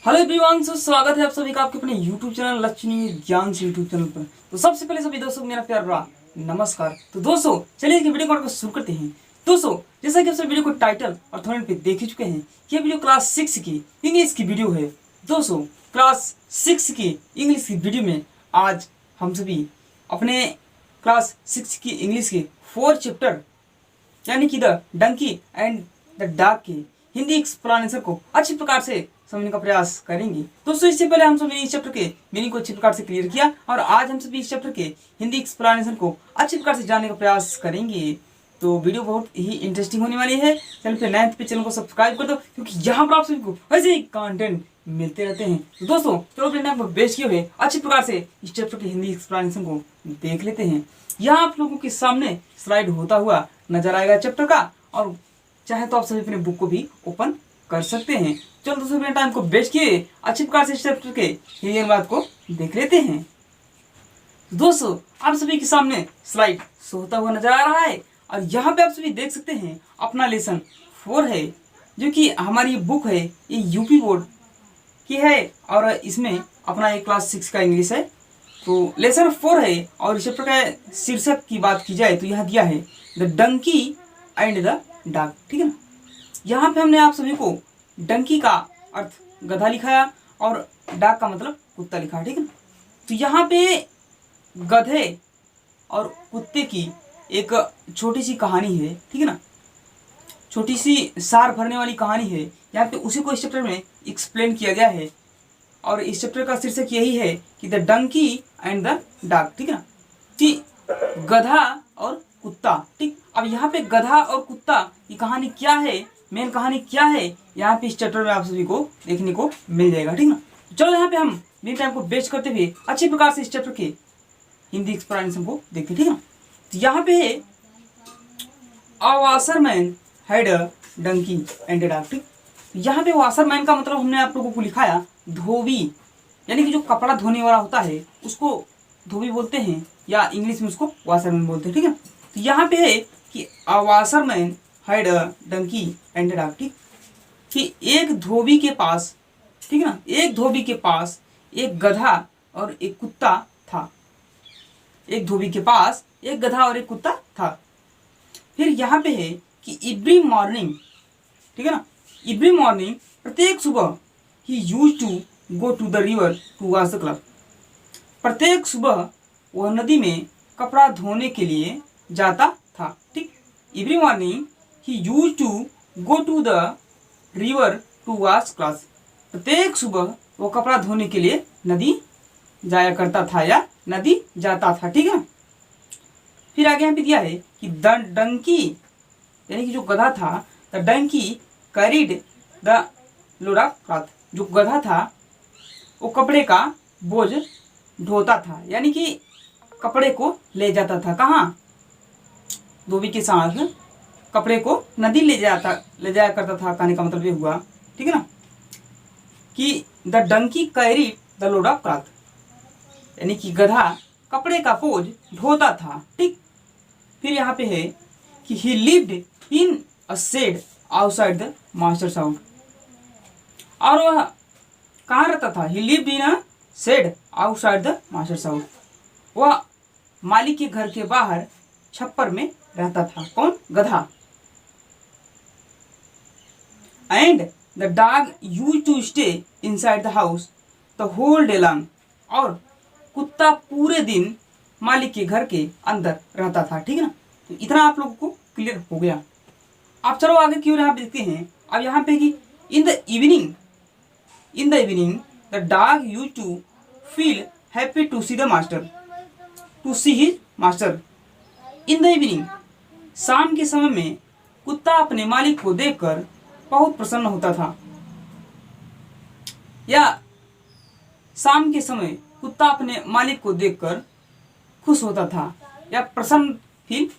Hello everyone, स्वागत है आप सभी का आपके अपने YouTube चैनल लक्ष्मी ज्ञान से YouTube चैनल पर। तो सबसे पहले सभी दोस्तों को मेरा प्यार भरा नमस्कार। तो दोस्तों चलिए इस वीडियो को शुरू करते हैं। दोस्तों जैसा कि आप सब वीडियो को टाइटल और थंबनेल पे देख ही चुके हैं, यह वीडियो क्लास 6 की इंग्लिश की वीडियो है। दोस्तों क्लास 6 की इंग्लिश की वीडियो में आज हम सभी अपने क्लास 6 की इंग्लिश के 4 चैप्टर यानी कि the donkey and the dog के हिंदी एक्सप्लेनेशन को अच्छी प्रकार से समझने का प्रयास करेंगे। दोस्तों इससे पहले हम सभी इस चैप्टर के मीनिंग को अच्छी प्रकार से क्लियर किया और आज हम सभी इस चैप्टर के हिंदी एक्सप्लेनेशन को अच्छी प्रकार से जानने का प्रयास करेंगे। तो वीडियो बहुत ही इंटरेस्टिंग होने वाली है। चैनल पे नए पे चैनल को सब्सक्राइब कर दो, क्योंकि यहाँ पर आप सभी को ऐसे ही कंटेंट मिलते रहते हैं। तो दोस्तों चलो अपने टाइम पर बेस्ट किए हुए अच्छी प्रकार से इस चैप्टर के हिंदी एक्सप्लेनेशन को देख लेते हैं। यहाँ आप लोगों के सामने स्लाइड होता हुआ नजर आएगा चैप्टर का, और चाहे तो आप सभी अपने बुक को भी ओपन कर सकते हैं। चलो दोस्तों अपने टाइम को बेस्ट किए अच्छी प्रकार से इस चैप्टर के हिंदी अनुवाद को देख लेते हैं। दोस्तों आप सभी के सामने स्लाइड शो होता हुआ नजर आ रहा है, और यहाँ पे आप सभी देख सकते हैं अपना लेसन 4 है, जो कि हमारी बुक है ये यूपी बोर्ड की है, और इसमें अपना एक क्लास 6 का इंग्लिश है। तो लेसन 4 है, और इस चैप्टर का शीर्षक की बात की जाए तो यह दिया है the donkey and the dog. ठीक है ना। यहाँ पे हमने आप सभी को डंकी का अर्थ गधा लिखाया और डॉग का मतलब कुत्ता लिखा। ठीक है ना। तो यहाँ पे गधे और कुत्ते की एक छोटी सी कहानी है। ठीक है ना, छोटी सी सार भरने वाली कहानी है। यहाँ पे उसी को इस चैप्टर में एक्सप्लेन किया गया है, और इस चैप्टर का शीर्षक यही है कि the donkey and the dog. ठीक है ना, कि गधा और कुत्ता। ठीक, अब यहाँ पे गधा और कुत्ता की कहानी क्या है, मेन कहानी क्या है, यहाँ पे इस चैप्टर में आप सभी को देखने को मिल जाएगा। ठीक ना। चलो यहाँ पे हम मेन टाइम को बेस्ट करते हुए अच्छी प्रकार से इस चैप्टर के हिंदी एक्सप्लेनेशन को देखते। ठीक है ना। तो यहाँ पे है a washerman had a donkey and a dog. ठीक, यहाँ पे वाशरमैन का मतलब हमने आप लोगों को लिखाया धोबी, यानी कि जो कपड़ा धोने वाला होता है उसको धोबी बोलते हैं, या इंग्लिश में उसको वाशरमैन बोलते हैं। ठीक है। तो यहाँ पे है कि a washerman had a donkey and a dog. ठीक, कि एक धोबी के पास, ठीक है ना, एक धोबी के पास एक गधा और एक कुत्ता था। एक धोबी के पास एक गधा और एक कुत्ता था। फिर यहाँ पे है कि एवरी मॉर्निंग, ठीक है ना, एवरी मॉर्निंग प्रत्येक सुबह he use to go to the river to wash the cloth. प्रत्येक सुबह वह नदी में कपड़ा धोने के लिए जाता था। ठीक, every morning he use to go to the river to wash cloth. प्रत्येक सुबह वो कपड़ा धोने के लिए नदी जाया करता था या नदी जाता था। ठीक है। फिर आगे यहाँ पे दिया है कि द डंकी, यानी कि जो गधा था, the donkey carried the load of cloth. जो गधा था वो कपड़े का बोझ ढोता था, यानी कि कपड़े को ले जाता था। कहाँ? धोबी के साथ कपड़े को नदी ले जाया करता था। कहने का मतलब ये हुआ, ठीक है ना, कि the donkey carry the load of cloth, यानी कि गधा कपड़े का बोझ ढोता था। ठीक, फिर यहाँ पे है कि he lived in a shed outside the master's house. और वह कहाँ रहता था? He lived in a shed outside the master's house. वह मालिक के घर के बाहर छप्पर में रहता था। कौन? गधा। And the dog used to stay inside the house the whole day long. और कुत्ता पूरे दिन मालिक के घर के अंदर रहता था। ठीक है ना। तो इतना आप लोगों को क्लियर हो गया। अब चलो आगे की ओर यहाँ देखते हैं। अब यहाँ पे कि in the evening the dog used to feel happy to see the master, to see his master. In the evening, शाम के समय में कुत्ता अपने मालिक को देखकर बहुत प्रसन्न होता था, या शाम के समय कुत्ता अपने मालिक को देखकर खुश होता था, या प्रसन्न फील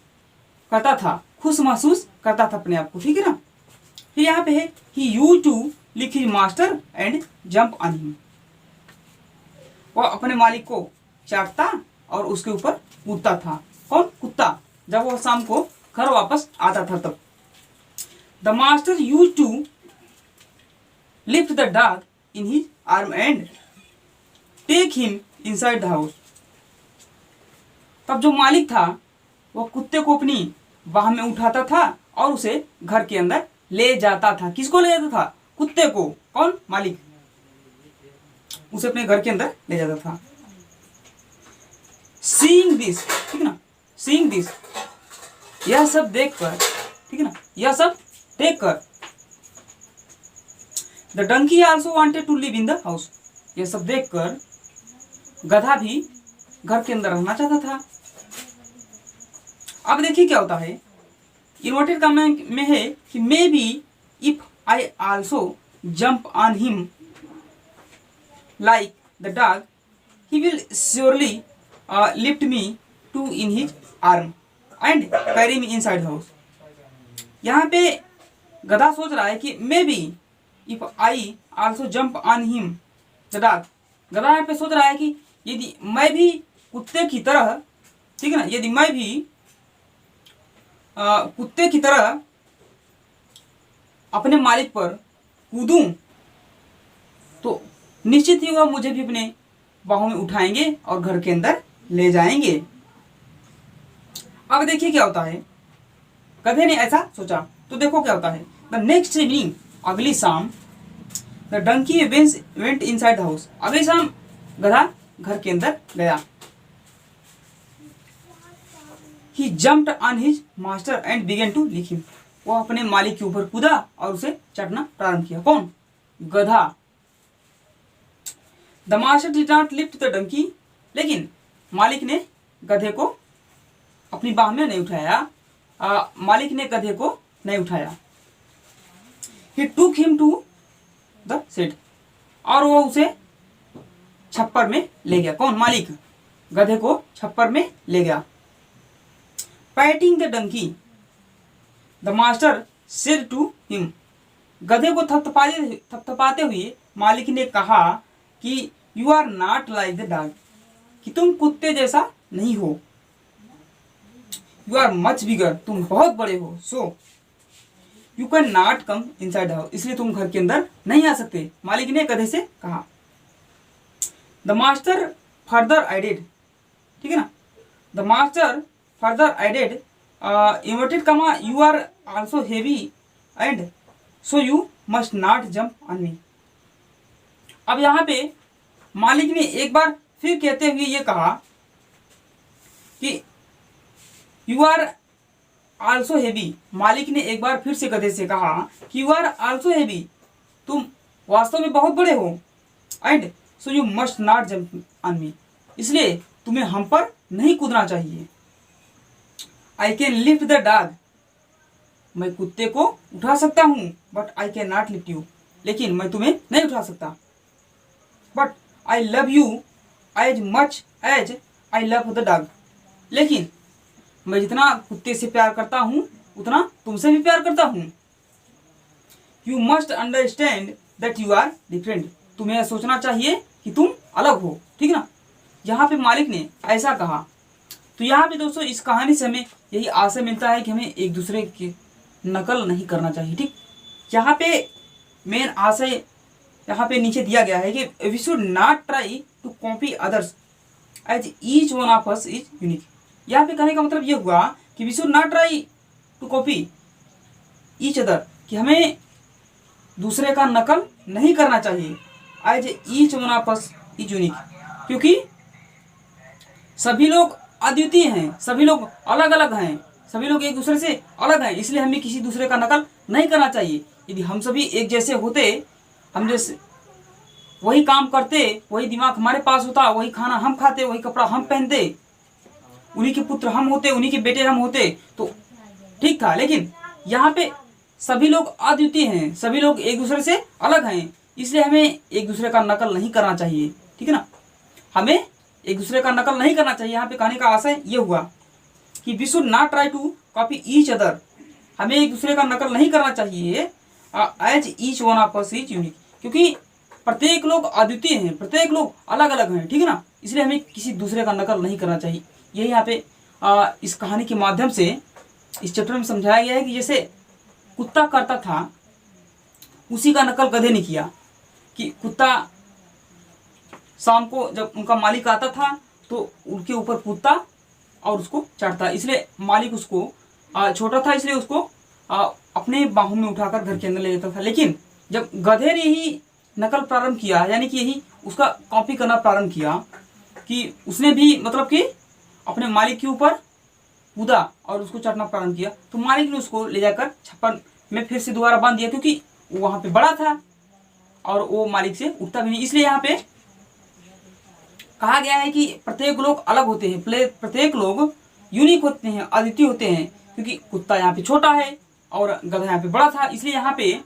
करता था, खुश महसूस करता था अपने आप को। ठीक है ना। फिर यहाँ पे है he use to lick his master and jump on him. वह अपने मालिक को चाटता और उसके ऊपर कूदता था। कौन? कुत्ता। जब वह शाम को घर वापस आता था तब। The master used to lift the dog in his arm and take him inside the house. तब जो मालिक था वो कुत्ते को अपनी बाह में उठाता था और उसे घर के अंदर ले जाता था। किसको ले जाता था? कुत्ते को। कौन? मालिक। उसे अपने घर के अंदर ले जाता था। सीइंग दिस, ठीक ना, सीइंग दिस, यह सब देखकर, ठीक है ना, यह सब देखकर the donkey also wanted to live in the house. यह सब देखकर गधा भी घर के अंदर रहना चाहता था। अब देखिए क्या होता है, इन्वर्टेड कॉमा में है कि maybe if I also jump on him like the dog he will surely lift me to in his arm and carry me inside house. यहाँ पे गधा सोच रहा है कि maybe if I also jump on him the dog. गधा यहाँ पे सोच रहा है कि यदि मैं भी कुत्ते की तरह, ठीक है ना, यदि मैं भी कुत्ते की तरह अपने मालिक पर कूदूं तो निश्चित ही वह मुझे भी अपने बाहों में उठाएंगे और घर के अंदर ले जाएंगे। अब देखिए क्या होता है, गधे ने ऐसा सोचा तो देखो क्या होता है। द नेक्स्ट इवनिंग, अगली शाम, the donkey went inside the house. अगली शाम गधा घर के अंदर गया। He jumped on his master and began to lick him. वो अपने मालिक के ऊपर कूदा और उसे चटना प्रारंभ किया। कौन? गधा। The master did not lift the donkey, लेकिन मालिक ने गधे को अपनी बाह में नहीं उठाया। मालिक ने गधे को नहीं उठाया। He took him to the shed, और वो उसे छप्पर में ले गया। कौन? मालिक गधे को छप्पर में ले गया। Patting the donkey, the master said to him. गधे को थपथपाते हुए मालिक ने कहा कि you are not like the dog, कि तुम कुत्ते जैसा नहीं हो। यू आर मच बिगर, तुम बहुत बड़े हो। So you can not come inside the house, इसलिए तुम घर के अंदर नहीं आ सकते, मालिक ने गधे से कहा। द मास्टर फर्दर एडेड, ठीक है ना, the master further added inverted comma you are also heavy and so you must not jump on me। अब यहाँ पे मालिक ने एक बार फिर कहते हुए ये कहा कि you are also heavy। मालिक ने एक बार फिर से गधे से कहा कि you are also heavy, तुम वास्तव में बहुत बड़े हो। and so you must not jump on me, इसलिए तुम्हें हम पर नहीं कूदना चाहिए। I can lift the dog, मैं कुत्ते को उठा सकता हूँ, but I can not lift you, लेकिन मैं तुम्हें नहीं उठा सकता। But I love you as much as I love the dog, लेकिन मैं जितना कुत्ते से प्यार करता हूँ उतना तुमसे भी प्यार करता हूँ। You must understand that you are different, तुम्हें सोचना चाहिए कि तुम अलग हो, ठीक ना। यहाँ पे मालिक ने ऐसा कहा। तो यहाँ पे दोस्तों इस कहानी से हमें यही आशय मिलता है कि हमें एक दूसरे की नकल नहीं करना चाहिए, ठीक। यहाँ पे मेन आशय यहाँ पे नीचे दिया गया है कि we should not try to copy others as each one of us is unique. यहाँ पे कहने का मतलब ये हुआ कि we should not try to copy each other, कि हमें दूसरे का नकल नहीं करना चाहिए। As each one of us is unique, क्योंकि सभी लोग अद्वितीय हैं, सभी लोग अलग अलग हैं, सभी लोग एक दूसरे से अलग हैं, इसलिए हमें किसी दूसरे का नकल नहीं करना चाहिए। यदि हम सभी एक जैसे होते, हम जैसे वही काम करते, वही दिमाग हमारे पास होता, वही खाना हम खाते, वही कपड़ा हम पहनते, उन्हीं के पुत्र हम होते, उन्हीं के बेटे हम होते तो ठीक था। लेकिन यहाँ पे सभी लोग अद्वितीय हैं, सभी लोग एक दूसरे से अलग हैं, इसलिए हमें एक दूसरे का नकल नहीं करना चाहिए, ठीक है ना। हमें एक दूसरे का नकल नहीं करना चाहिए। यहाँ पे कहने का आशय ये हुआ कि we should not try to copy each other, हमें एक दूसरे का नकल नहीं करना चाहिए। As each one of us is unique, क्योंकि प्रत्येक लोग अद्वितीय हैं, प्रत्येक लोग अलग अलग हैं, ठीक है ना। इसलिए हमें किसी दूसरे का नकल नहीं करना चाहिए। यही यहाँ पे इस कहानी के माध्यम से इस चैप्टर में समझाया गया है कि जैसे कुत्ता करता था उसी का नकल गधे ने किया, कि कुत्ता शाम को जब उनका मालिक आता था तो उनके ऊपर कूदता और उसको चढ़ता, इसलिए मालिक उसको छोटा था इसलिए उसको अपने बाहों में उठाकर घर के अंदर ले जाता था। लेकिन जब गधे ने ही नकल प्रारंभ किया, यानी कि यही उसका कॉपी करना प्रारंभ किया कि उसने भी मतलब कि अपने मालिक के ऊपर कूदा और उसको चढ़ना प्रारंभ किया, तो मालिक ने उसको ले जाकर छप्पर में फिर से दोबारा बांध दिया, क्योंकि वो वहाँ पे बड़ा था और वो मालिक से उठता भी नहीं। इसलिए यहाँ पे कहा गया है कि प्रत्येक लोग अलग होते हैं, प्रत्येक लोग यूनिक होते हैं, अद्वितीय होते हैं, क्योंकि कुत्ता यहाँ पे छोटा है और गधा यहाँ पे बड़ा था, इसलिए यहाँ पे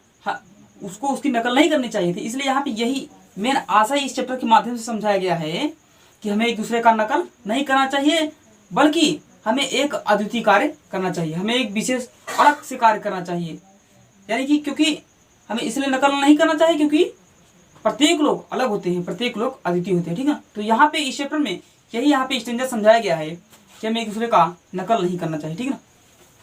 उसको उसकी नकल नहीं करनी चाहिए थी। इसलिए यहाँ पे यही मेन आशा इस चैप्टर के माध्यम से समझाया गया है कि हमें एक दूसरे का नकल नहीं करना चाहिए, बल्कि हमें एक अद्वितीय कार्य करना चाहिए, हमें एक विशेष अलग से कार्य करना चाहिए। यानी कि क्योंकि हमें इसलिए नकल नहीं करना चाहिए क्योंकि प्रत्येक लोग अलग होते हैं, प्रत्येक लोग अद्वितीय होते हैं, ठीक है। तो यहाँ पे इस चैप्टर में यही यहाँ पे स्ट्रेंजर समझाया गया है कि हमें एक दूसरे का नकल नहीं करना चाहिए, ठीक है ना।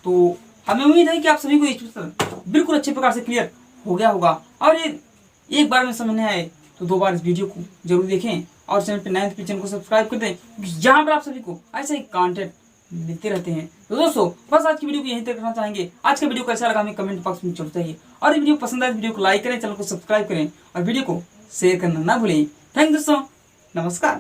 तो हमें उम्मीद है कि आप सभी को इस चैप्टर बिल्कुल अच्छे प्रकार से क्लियर हो गया होगा, और ये एक बार में समझ नहीं आए तो 2 बार इस वीडियो को जरूर देखें और चैनल पे नए तो चैनल को सब्सक्राइब कर दें, यहाँ पर आप सभी को ऐसे ही कंटेंट मिलते रहते हैं। तो दोस्तों बस आज की वीडियो को यहीं तक रखना चाहेंगे। आज का वीडियो कैसा लगा हमें कमेंट बॉक्स में जरूर चाहिए, और ये वीडियो पसंद आए वीडियो को लाइक करें, चैनल को सब्सक्राइब करें और वीडियो को शेयर करना ना भूलें। थैंक यू दोस्तों, नमस्कार।